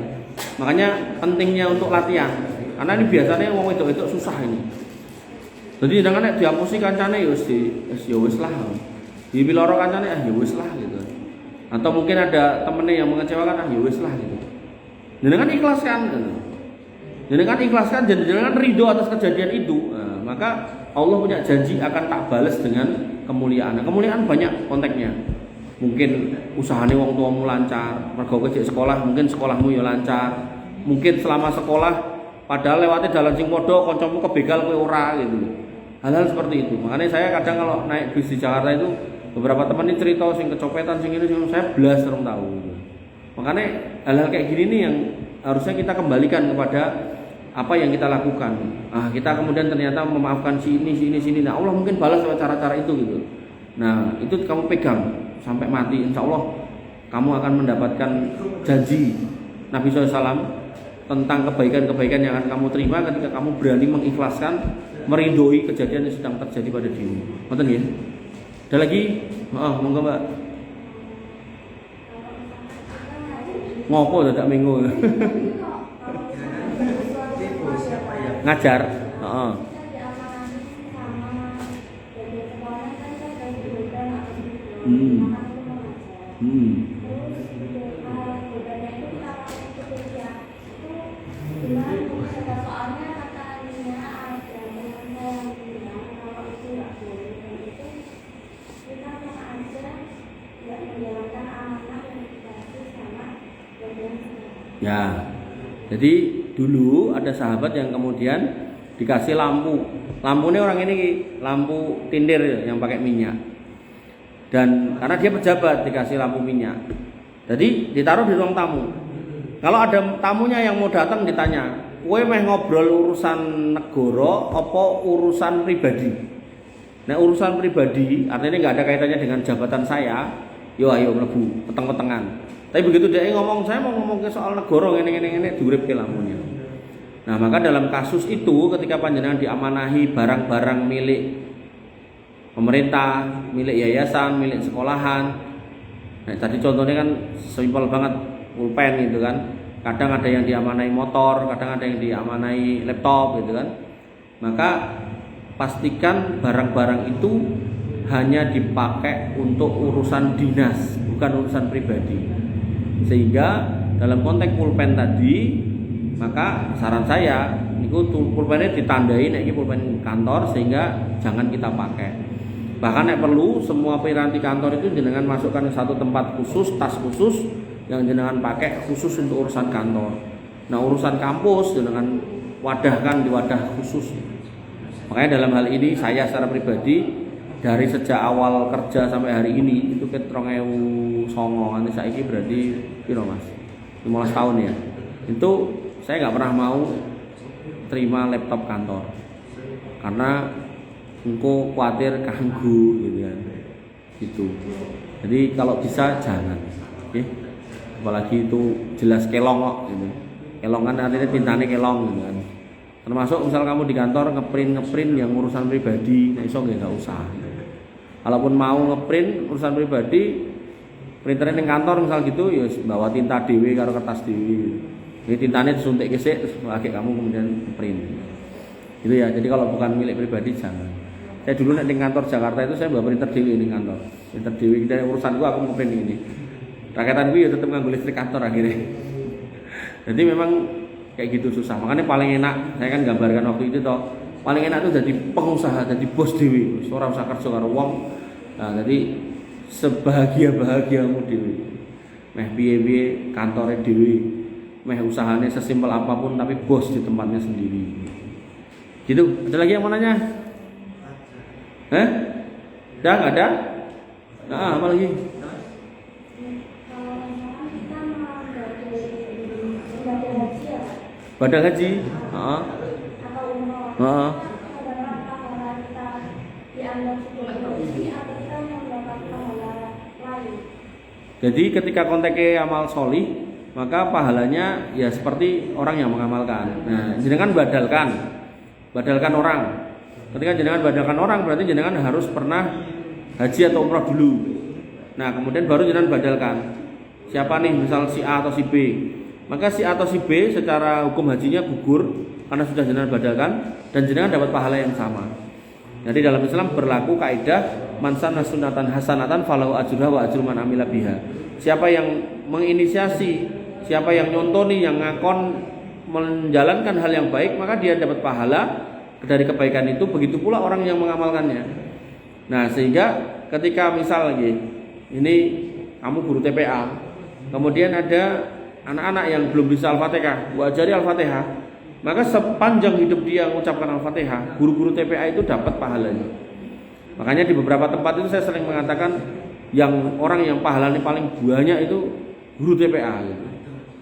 Makanya pentingnya untuk latihan. Karena ini biasanya wong itu susah ini. Jadi jangan nek diapusi kancane ya wis lah. Di piloro kancane ya wis lah gitu. Atau mungkin ada temennya yang mengecewakan ya wis lah gitu. Jenengan ikhlaskan gitu. Jenengan ikhlaskan dan jenengan ridho atas kejadian itu. Nah, maka Allah punya janji akan tak balas dengan kemuliaan. Nah, kemuliaan banyak konteksnya. Mungkin usahane wong tuamu lancar, mergo kowe sekolah, mungkin sekolahmu ya lancar. Mungkin selama sekolah padahal lewatnya dalan sing padha kancamu kebegal kowe ora gitu. Hal-hal seperti itu. Makanya saya kadang kalau naik bis di Jakarta itu beberapa teman ini cerita sing kecopetan sing ini saya belas orang tahu. Makanya hal-hal kayak gini nih yang harusnya kita kembalikan kepada apa yang kita lakukan. Kita kemudian ternyata memaafkan sini. Nah, Allah mungkin balas lewat cara-cara itu gitu. Nah, itu kamu pegang sampai mati, insya Allah kamu akan mendapatkan janji Nabi SAW tentang kebaikan-kebaikan yang akan kamu terima ketika kamu berani mengikhlaskan meridhoi kejadian yang sedang terjadi pada diri. Ngoten nggih. Ada lagi? Monggo Mbak. Ngopo dadak minggu? Ngajar. Heeh. Ya, jadi dulu ada sahabat yang kemudian dikasih lampu. Lampunya orang ini lampu tindir yang pakai minyak. Dan karena dia pejabat dikasih lampu minyak. Jadi ditaruh di ruang tamu. Kalau ada tamunya yang mau datang ditanya, "Kowe meh ngobrol urusan negara apa urusan pribadi?" Nah, urusan pribadi artinya nggak ada kaitannya dengan jabatan saya. Yo ayo mlebu peteng-petengan. Tapi begitu dia ngomong, saya mau ngomong ke soal negara ngene diuripke lampunya. Nah, maka dalam kasus itu ketika panjenengan diamanahi barang-barang milik pemerintah, milik yayasan, milik sekolahan. Nah, tadi contohnya kan simpel banget pulpen gitu kan. Kadang ada yang diamanahi motor, kadang ada yang diamanahi laptop gitu kan. Maka pastikan barang-barang itu hanya dipakai untuk urusan dinas, bukan urusan pribadi. Sehingga dalam konteks pulpen tadi, maka saran saya niku pulpennya ditandai nek iki pulpen kantor sehingga jangan kita pakai. Bahkan nek perlu semua piranti kantor itu jenengan masukkan ke satu tempat khusus, tas khusus yang jenengan pakai khusus untuk urusan kantor. Nah, urusan kampus jenengan wadahkan di wadah khusus. Makanya dalam hal ini saya secara pribadi dari sejak awal kerja sampai hari ini itu ket 2009 nanti saiki berarti piro Mas? 15 tahun ya. Itu saya nggak pernah mau terima laptop kantor. Karena engko khawatir ganggu gitu kan. Gitu. Jadi kalau bisa jangan. Oke. Apalagi itu jelas kelong kok gitu. Kelong kan artinya tintane kelong gitu kan. Termasuk misal kamu di kantor ngeprint yang urusan pribadi, nah iso nggak usah. Kalaupun mau ngeprint urusan pribadi, printernya di kantor misal gitu, ya bawa tinta dewe karo kertas dewe. Ini tintanya disuntik kesek, terus lagi kamu kemudian print. Gitu ya. Jadi kalau bukan milik pribadi jangan. Saya dulu di kantor Jakarta itu saya bawa printer dewe di kantor. Printer dewe dari urusan gua aku ngeprint ini. Rakyatan gue ya tetap nganggo listrik kantor akhirnya. Jadi memang kayak gitu susah. Makanya paling enak, saya kan gambarkan waktu itu toh. Paling enak itu jadi pengusaha, jadi bos dewi, ora usah kerja karo wong. Nah, jadi sebahagia-bahagiamu dewi. Meh piye-piye kantore dewi. Meh usahanya sesimpel apapun tapi bos di tempatnya sendiri. Gitu. Ada lagi yang mau nanya? Udah enggak ada? Nah, apa lagi? Pada haji, jadi ketika konteksnya amal solih, maka pahalanya ya seperti orang yang mengamalkan. Nah, jenengan badalkan orang. Ketika jenengan badalkan orang, berarti jenengan harus pernah haji atau umrah dulu. Nah, kemudian baru jenengan badalkan. Siapa nih, misal si A atau si B. Maka si A atau si B secara hukum hajinya gugur karena sudah jenengan badalkan dan jenengan dapat pahala yang sama. Jadi dalam Islam berlaku kaidah man sanna sunnatan hasanatan falahu ajruha wa ajru man amila biha. Siapa yang menginisiasi, siapa yang nyontoni, yang ngakon menjalankan hal yang baik, maka dia dapat pahala dari kebaikan itu. Begitu pula orang yang mengamalkannya. Nah, sehingga ketika misal lagi ini kamu guru TPA, kemudian ada anak-anak yang belum bisa Al-Fatihah, gua ajari Al-Fatihah, maka sepanjang hidup dia mengucapkan Al-Fatihah, guru-guru TPA itu dapat pahalanya. Makanya di beberapa tempat itu saya sering mengatakan yang orang yang pahalanya paling banyak itu guru TPA gitu.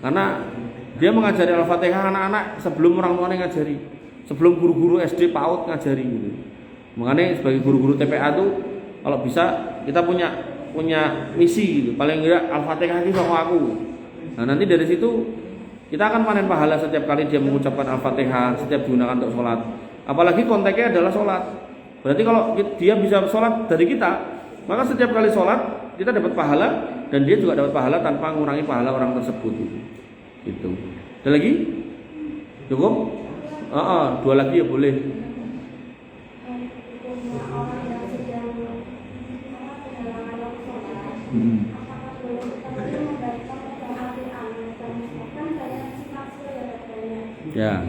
Karena dia mengajari Al-Fatihah anak-anak sebelum orang tuanya ngajari, sebelum guru-guru SD PAUD ngajari gitu. Makanya sebagai guru-guru TPA itu kalau bisa kita punya misi gitu. Paling enggak Al-Fatihah itu sama aku. Nah, nanti dari situ kita akan panen pahala setiap kali dia mengucapkan Al-Fatihah, setiap digunakan untuk sholat. Apalagi konteksnya adalah sholat. Berarti kalau dia bisa sholat dari kita, maka setiap kali sholat kita dapat pahala dan dia juga dapat pahala tanpa mengurangi pahala orang tersebut. Gitu. Ada lagi? Cukup? Dua lagi ya boleh. Ya.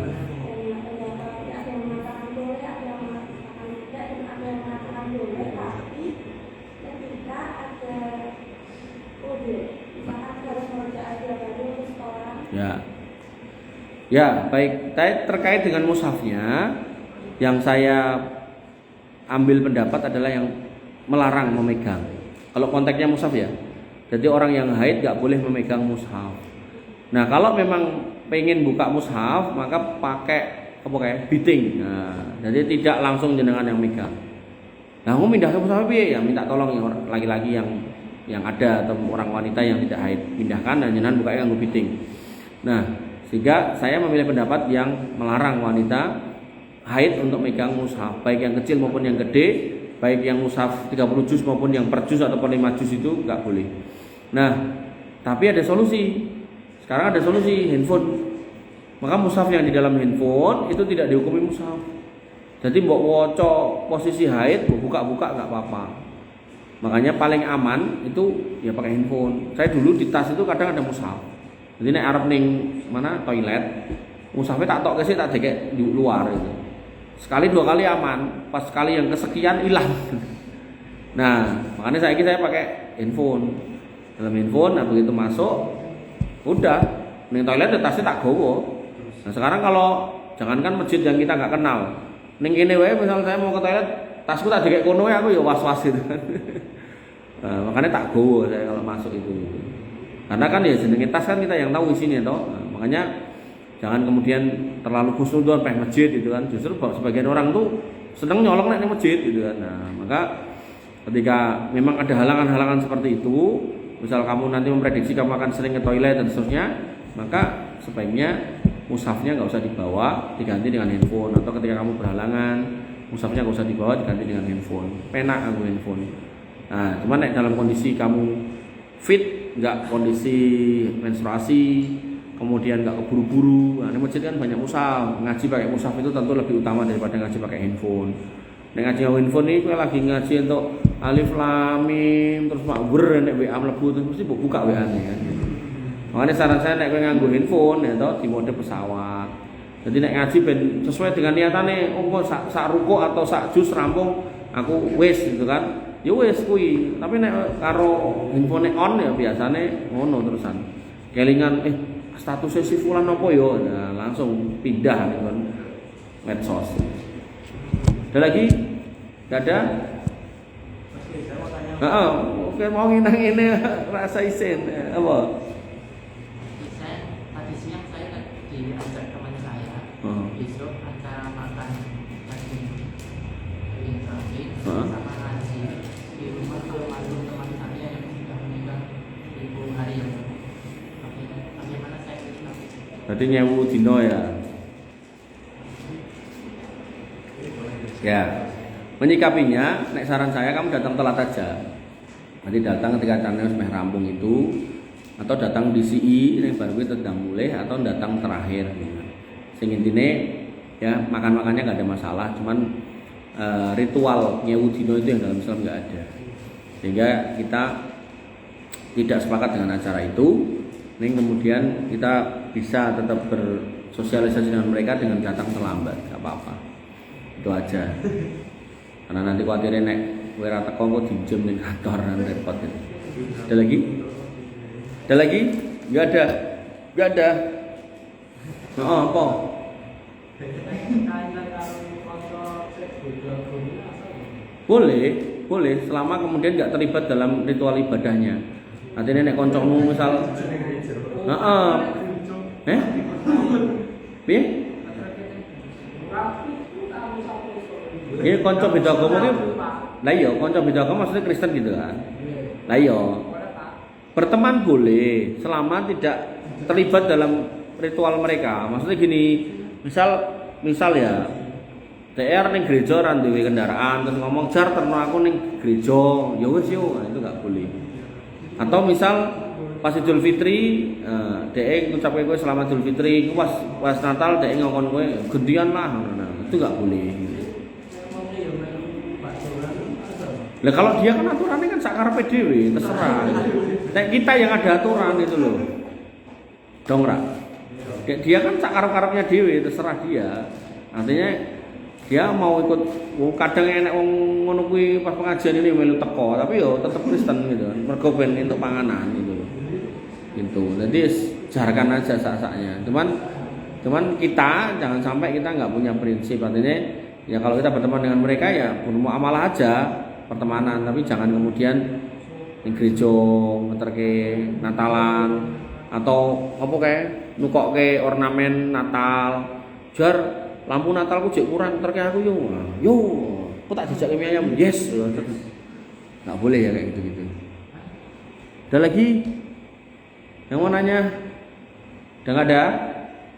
Ya, baik. Terkait dengan mushafnya, yang saya ambil pendapat adalah yang melarang memegang. Kalau konteksnya mushaf ya, jadi orang yang haid nggak boleh memegang mushaf. Nah, kalau memang pengen buka mushaf, maka pakai biting. Nah, jadi tidak langsung jenengan yang megang. Nah, mau pindah ke mushaf ya, minta tolong yang laki-laki yang ada atau orang wanita yang tidak haid, pindahkan dan jenengan bukanya nganggo biting. Nah, sehingga saya memilih pendapat yang melarang wanita haid untuk megang mushaf, baik yang kecil maupun yang gede, baik yang mushaf 30 juz maupun yang per juz ataupun 5 juz itu nggak boleh. Nah, tapi ada solusi. Sekarang ada solusi, handphone. Maka mushaf yang di dalam handphone itu tidak dihukumi mushaf. Jadi mbok waca posisi haid, buka-buka nggak apa-apa. Makanya paling aman itu ya pakai handphone. Saya dulu di tas itu kadang ada mushaf. Jadi nek arep ning mana toilet, mushafnya tak tok kesik tak dekek di luar itu. Sekali dua kali aman, pas sekali yang kesekian hilang. Nah, makanya saya pakai handphone. Dalam handphone, nah begitu masuk, udah ning toilet tasnya tak gowo. Nah, sekarang kalau jangankan masjid yang kita nggak kenal, ning kene wae misal saya mau ke toilet, tasku tak dekek kono wae aku ya was-was gitu kan. Nah, makanya tak gowo saya kalau masuk itu. Karena kan ya jenenge tas kan kita yang tahu isinya toh. Nah, makanya jangan kemudian terlalu khusnudon pengen masjid gitu kan. Justru sebagian orang tuh seneng nyolong nek masjid gitu kan. Nah, maka ketika memang ada halangan-halangan seperti itu, misal kamu nanti memprediksi kamu akan sering ke toilet dan seterusnya, maka sebaiknya mushafnya nggak usah dibawa, diganti dengan handphone. Atau ketika kamu berhalangan, mushafnya nggak usah dibawa, diganti dengan handphone. Penak aku handphone. Nah, cuman nek dalam kondisi kamu fit, nggak kondisi menstruasi, kemudian nggak keburu-buru. Nah, di masjid kan banyak mushaf, ngaji pakai mushaf itu tentu lebih utama daripada ngaji pakai handphone. Nek ngaji handphone ini kowe lagi ngaji untuk alif lam mim terus makbur nek WA mlebu terus mesti buka WA-ne kan. Makanya saran saya nek kowe nganggo handphone ya toh di mode pesawat. Jadi nek ngaji ben sesuai dengan niatane, oh sak ruko atau sak juz rampung aku wis gitu kan. Ya wis kuwi, tapi nek karo handphone on ya biasane ngono terusan. Kelingan statusnya si fulan apa ya? Nah, langsung pindah nih kan medsos. Ada lagi? Enggak ada? Oke, mau ini rasa isin apa? Tadi siang saya diajak teman saya. Besok acara makan daging sama nasi di rumah almarhum teman saya yang sudah meninggal 1000 hari yang lalu. Bagaimana saya itu? Berarti nyewu dino ya. Ya, menyikapinya, nek saran saya kamu datang telat aja. Nanti datang ketika acaranya sudah rampung itu, atau datang di CI ini baru kita sedang mulai, atau datang terakhir. Sing intine ya makan-makannya nggak ada masalah, cuman ritual nyewu dino itu yang dalam Islam nggak ada, sehingga kita tidak sepakat dengan acara itu. Ini kemudian kita bisa tetap bersosialisasi dengan mereka dengan datang terlambat, nggak apa-apa. Itu aja. Karena nanti khawatirnya nek kowe ra teko kok dijem ning kantor nang repot gitu. Ada lagi? Ada lagi? Enggak ada. Enggak ada. Apa? Boleh selama kemudian enggak terlibat dalam ritual ibadahnya. Artinya nek kancamu misal piye? Ini konco beda agama ini, lah iya konco beda agama maksudnya Kristen gitu kan, lah iya berteman boleh selama tidak terlibat dalam ritual mereka. Maksudnya gini, misal ya TR ning gereja ora duwe kendaraan terus ngomong jar terno aku ning gereja, ya wis yo, itu enggak boleh. Atau misal pas Idul Fitri, dhek ngucapke kowe selamat Idul Fitri, pas Natal dhek ngongkon kowe gantian lah, nah, itu enggak boleh. Lah kalau dia kan aturannya kan sak karepe dhewe, terserah. Nek kita yang ada aturan itu loh. Dong ra. Dia kan sak karep-karepnya dhewe, terserah dia. Artinya dia mau ikut, kadang enek wong ngono kuwi pas pengajian ini melu teko, tapi yo tetep Kristen gitu kan. Mergo ben entuk panganan gitu. Gitu. Jadi jarkan aja sak-saknya. Cuman kita jangan sampai kita enggak punya prinsip. Artinya ya kalau kita berteman dengan mereka ya bermuamalah aja pertemanan, tapi jangan kemudian ning gereja ngeterke Natalan atau apa kae nukokke ornamen Natal. Jar lampu Natalku jek kurang terke aku yo. Yo, kok tak jajake mie ayam. Yes. Enggak boleh ya kayak gitu-gitu. Ada lagi yang mau nanya? Udah enggak ada?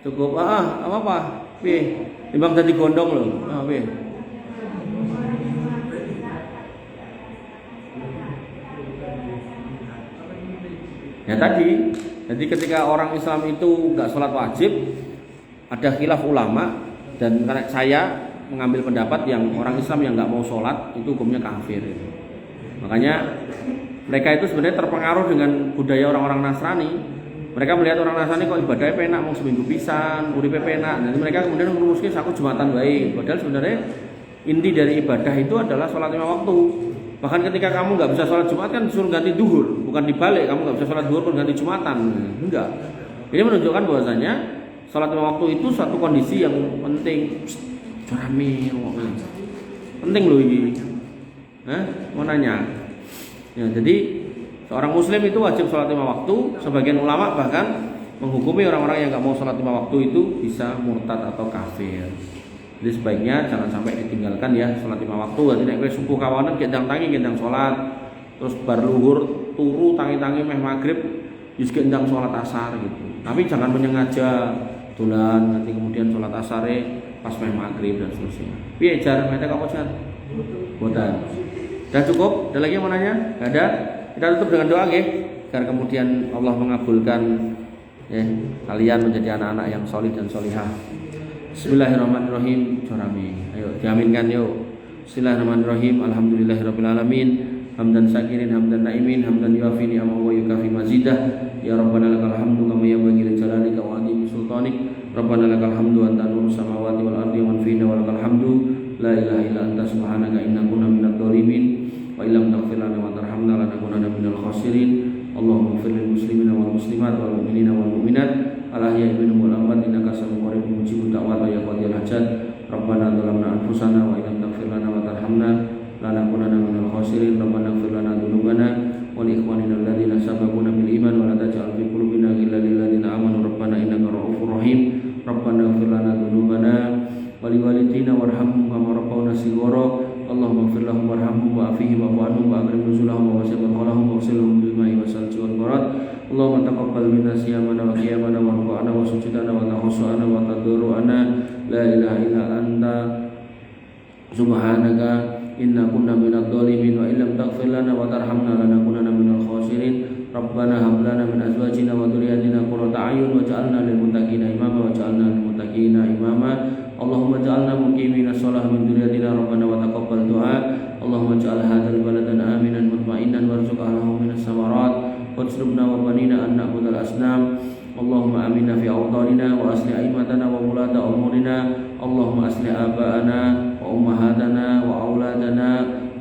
Cukup. Apa-apa? Piye? Timbang dadi gondong lho. Piye? Ya tadi, jadi ketika orang Islam itu enggak sholat wajib, ada khilaf ulama. Dan karena saya mengambil pendapat yang orang Islam yang nggak mau sholat itu hukumnya kafir. Makanya mereka itu sebenarnya terpengaruh dengan budaya orang-orang Nasrani. Mereka melihat orang Nasrani kok ibadahnya penak, mau seminggu pisan, uripe penak. Jadi mereka kemudian merumuskan aku Jumatan baik. Padahal sebenarnya inti dari ibadah itu adalah sholat 5 waktu. Bahkan ketika kamu nggak bisa sholat Jumat kan disuruh ganti duhur, bukan dibalik. Kamu nggak bisa sholat duhur pun ganti Jumatan. Enggak. Ini menunjukkan bahwasanya sholat 5 waktu itu satu kondisi yang penting. Rame, penting loh ini. Mau nanya. Ya, jadi seorang muslim itu wajib sholat 5 waktu. Sebagian ulama bahkan menghukumi orang-orang yang nggak mau sholat 5 waktu itu bisa murtad atau kafir. Jadi sebaiknya jangan sampai ditinggalkan ya sholat 5 waktu. Jadi nek kowe subuh kawanan gendang tangi gendang sholat, terus bar luhur turu tangi-tangi meh maghrib wis gendang sholat asar gitu. Tapi jangan menyengaja tulan nanti kemudian sholat asare pas meh maghrib dan seterusnya. Piye jar mete kok jar? Boten. Sudah cukup? Ada lagi yang mau nanya? Enggak ada? Kita tutup dengan doa nggih, agar kemudian Allah mengabulkan kalian menjadi anak-anak yang solih dan solihah. Bismillahirrahmanirrahim. Jorami. Ayo diaminkan yuk. Bismillahirrahmanirrahim. Alhamdulillahirabbil alamin. Hamdan syakirin, hamdan naimin, hamdan yuafi ni'amahu wa yukafi mazidah. Ya Rabbana lakal hamdu kama yanbaghi li jalalika wa 'azimi sultanik. Rabbana lakal hamdu anta nurus samawati wal ardi wa man fihinna wa lakal hamdu. La ilaha illa anta subhanaka inna kunna minadh dhalimin. Wa illam taghfir lana wa tarhamna lanakunanna minal khasirin. Allahumma ighfir lil muslimina wal muslimat wal mu'minina wal mu'minat al-ahya'i minhum wal amwat innaka sami'un qaribun mujibud da'wat wa ya qadiyal hajat. Rabbana zalamna anfusana wa illam taghfir lana wa tarhamna lanakunanna minal khasirin. Rabbana ighfir lana dzunubana wa li ikhwanina alladziina sabaquna bil iman wa la taj'al fi qulubina ghillan lil ladziina aamanu rabbana innaka ra'ufur rahim. Rabbana ighfir lana dzunubana wa li walidayna warhamhum kama rabbawna shighara. Allahumma ighfir lahum warhamhum wa'afihim wa'fu anhum wa akrim nuzulahum wa wasi' mudkhalahum wa ghsilhum bil ma'i was-salji wal barad. Allahumma taqabbal minna siyamana wa qiyamana wa ruk'ana wa sujudana wa tahassuana wa tadarru'ana. La ilaha illa anta subhanaka inna kunna minadh dhalimin wa illam taghfir lana wa tarhamna lanakunanna minal khasirin. Rabbana hab lana min azwajina wa dhurriyyatina qurrata a'yun waj'alna lil muttaqina imama waj'alna lil muttaqina imama. Allahumma ja'alna muqimina shalah min dzurriyyatina rabbana wa taqabbal du'a. Allahumma ja'al hadzal baladan aminan mutma'innan warzuq ahlahu minas samarat wajrubna wa banina an na'budal asnam. Allahumma aminna fi awtanina wa asli aimatana wa mulata umurina. Allahumma asli aba'ana wa ummahatana wa auladana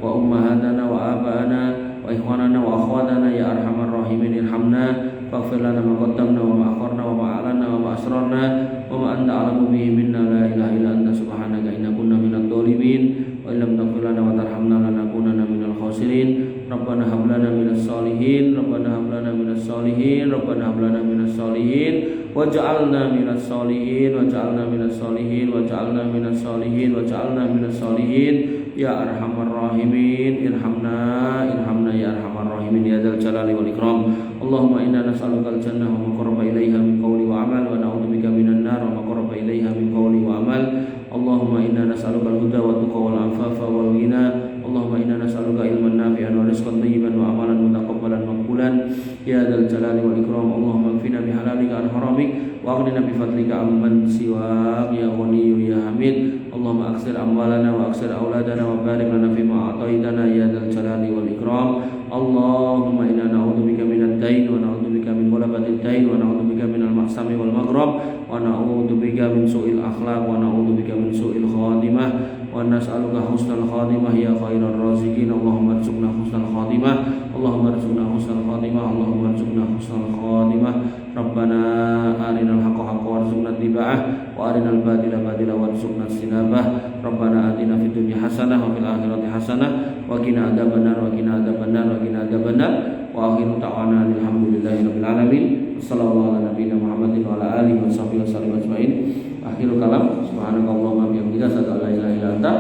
wa ummahatana wa aba'ana wa ikhwanana wa akhwatana ya arhamar rahimin irhamna. Faghfir lana ma qaddamna wa ma akharna wa ma a'lanna wa ma asrarna wa ma anta a'lamu bihi minna. La ilaha illa anta subhanaka inna kunna minadh dhalimin wa illam taghfir lana wa tarhamna lanakunanna minal khasirin. Rabbana hab lana minas solihin. Rabbana hab lana minas solihin. Rabbana hab lana minas solihin waj'alna minas solihin waj'alna minas solihin waj'alna minas solihin waj'alna minas solihin. Ya arhamar rahimin irhamna irhamna ya arhamar rahimin ya dzal jalali wal ikram. Allahumma inna nas'aluka al-jannah wa ma qarraba ilaiha min qawli wa amal wa na'udzubika minan nar wa ma qarraba ilaiha min qawli wa amal. Allahumma inna nas'aluka al-huda dzal jalali wal ikram. Allahumma qina bi halalika an haramik wa aghnina bi fadlika amman siwak ya Ghani ya Hamid. Allahumma aksir amwalana wa aksir auladana wa barik lana fima a'taitana ya dzal jalali wal ikram. Allahumma inna na'udzubika minad dain wa na'udzubika min ghalabatid dain wa na'udzubika minal ma'sami wal maghrab wa na'udzubika min su'il akhlaq wa na'udzubika min su'il khatimah wa nas'aluka husnal khatimah ya khairar raziqin. Allahumma arzuqna husnal khatimah. Allahumma arzuqna husnal khatimah. Allahumma arzuqna husnal khatimah. Rabbana arinal haqqa haqqa warzuqna ittiba'ah wa arinal batila batila warzuqna ijtinabah. Rabbana atina fid dunya hasanah wa fil akhirati hasanah wa qina adzabannar wa qina adzabannar wa qina adzabannar. Wa akhiru ta'wana alhamdulillahirabbil alamin. Sallallahu ala nabiyina Muhammadin wa ala alihi wa sahbihi wasallam ajmain. Akhirul kalam subhanakallahumma wa bihamdika asyhadu an la ilaha illa anta